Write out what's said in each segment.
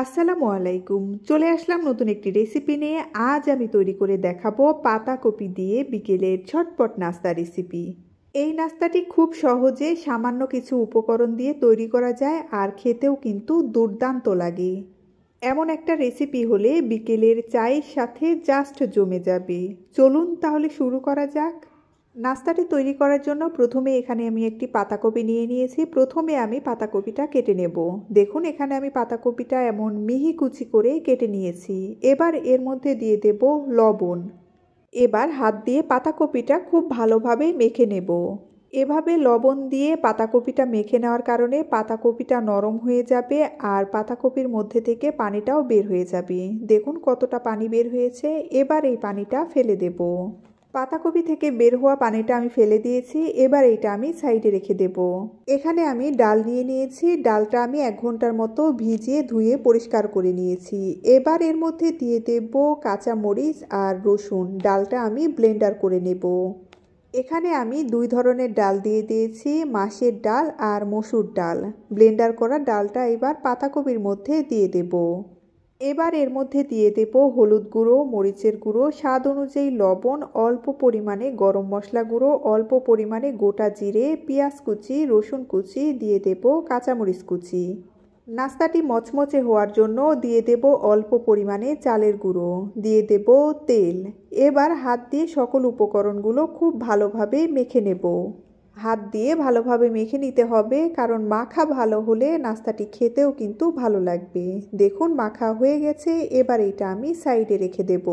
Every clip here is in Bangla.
আসসালামু আলাইকুম। চলে আসলাম নতুন একটি রেসিপি নিয়ে। আজ আমি তৈরি করে দেখাবো পাতাকপি দিয়ে বিকেলের ঝটপট নাস্তা রেসিপি। এই নাস্তাটি খুব সহজে সামান্য কিছু উপকরণ দিয়ে তৈরি করা যায় আর খেতেও কিন্তু দুর্দান্ত লাগে। এমন একটা রেসিপি হলে বিকেলের চায়ের সাথে জাস্ট জমে যাবে। চলুন তাহলে শুরু করা যাক। নাস্তাটি তৈরি করার জন্য প্রথমে এখানে আমি একটি পাতাকপি নিয়ে নিয়েছি। প্রথমে আমি পাতাকপিটা কেটে নেব। দেখুন এখানে আমি পাতাকপিটা এমন মিহি কুচি করে কেটে নিয়েছি। এবার এর মধ্যে দিয়ে দেব লবণ। এবার হাত দিয়ে পাতাকপিটা খুব ভালোভাবে মেখে নেব। এভাবে লবণ দিয়ে পাতাকপিটা মেখে নেওয়ার কারণে পাতাকপিটা নরম হয়ে যাবে আর পাতাকপির মধ্যে থেকে পানিটাও বের হয়ে যাবে। দেখুন কতটা পানি বের হয়েছে। এবার এই পানিটা ফেলে দেব। পাতাকপি থেকে বের হওয়া পানিটা আমি ফেলে দিয়েছি। এবার এইটা আমি সাইডে রেখে দেব। এখানে আমি ডাল নিয়ে নিয়েছি। ডালটা আমি 1 ঘন্টার মতো ভিজিয়ে ধুয়ে পরিষ্কার করে নিয়েছি। এবার এর মধ্যে দিয়ে দেব কাঁচামরিচ আর রসুন। ডালটা আমি ব্লেন্ডার করে নেব। এখানে আমি 2 ধরনের ডাল দিয়ে দিয়েছি, মাসের ডাল আর মসুর ডাল। ব্লেন্ডার করা ডালটা এবার পাতাকপির মধ্যে দিয়ে দেব। এবার এর মধ্যে দিয়ে দেব হলুদ গুঁড়ো, মরিচের গুঁড়ো, স্বাদ অনুযায়ী লবণ, অল্প পরিমাণে গরম মশলা গুঁড়ো, অল্প পরিমাণে গোটা জিরে, পেঁয়াজ কুচি, রসুন কুচি, দিয়ে দেব কাঁচামরিচ কুচি। নাস্তাটি মচমচে হওয়ার জন্য দিয়ে দেব অল্প পরিমাণে চালের গুঁড়ো, দিয়ে দেব তেল। এবার হাত দিয়ে সকল উপকরণগুলো খুব ভালোভাবে মেখে নেব। হাত দিয়ে ভালোভাবে মেখে নিতে হবে, কারণ মাখা ভালো হলে নাস্তাটি খেতেও কিন্তু ভালো লাগবে। দেখুন মাখা হয়ে গেছে। এবার এটা আমি সাইডে রেখে দেব।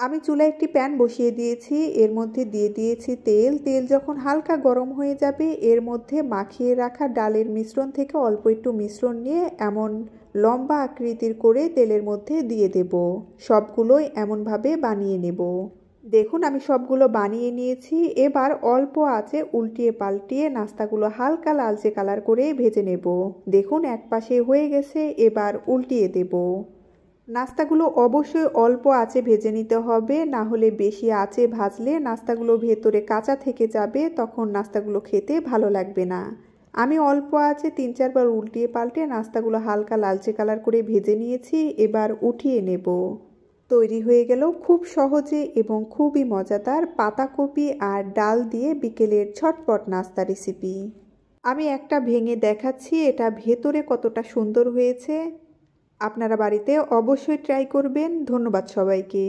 আমি চুলায় একটি প্যান বসিয়ে দিয়েছি। এর মধ্যে দিয়ে দিয়েছি তেল। তেল যখন হালকা গরম হয়ে যাবে এর মধ্যে মাখিয়ে রাখা ডালের মিশ্রণ থেকে অল্প একটু মিশ্রণ নিয়ে এমন লম্বা আকৃতির করে তেলের মধ্যে দিয়ে দেব। সবগুলোই এমনভাবে বানিয়ে নেব। দেখুন আমি সবগুলো বানিয়ে নিয়েছি। এবার অল্প আঁচে উল্টিয়ে পাল্টিয়ে নাস্তাগুলো হালকা লালচে কালার করে ভেজে নেব। দেখুন এক পাশে হয়ে গেছে। এবার উল্টিয়ে দেব। নাস্তাগুলো অবশ্যই অল্প আঁচে ভেজে নিতে হবে, না হলে বেশি আঁচে ভাজলে নাস্তাগুলো ভেতরে কাঁচা থেকে যাবে, তখন নাস্তাগুলো খেতে ভালো লাগবে না। আমি অল্প আঁচে 3-4 বার উল্টিয়ে পাল্টে নাস্তাগুলো হালকা লালচে কালার করে ভেজে নিয়েছি। এবার উঠিয়ে নেব। তৈরি হয়ে গেল খুব সহজে এবং খুবই মজাদার পাতাকপি আর ডাল দিয়ে বিকেলের ঝটপট নাস্তা রেসিপি। আমি একটা ভেঙে দেখাচ্ছি এটা ভেতরে কতটা সুন্দর হয়েছে। আপনারা বাড়িতে অবশ্যই ট্রাই করবেন। ধন্যবাদ সবাইকে।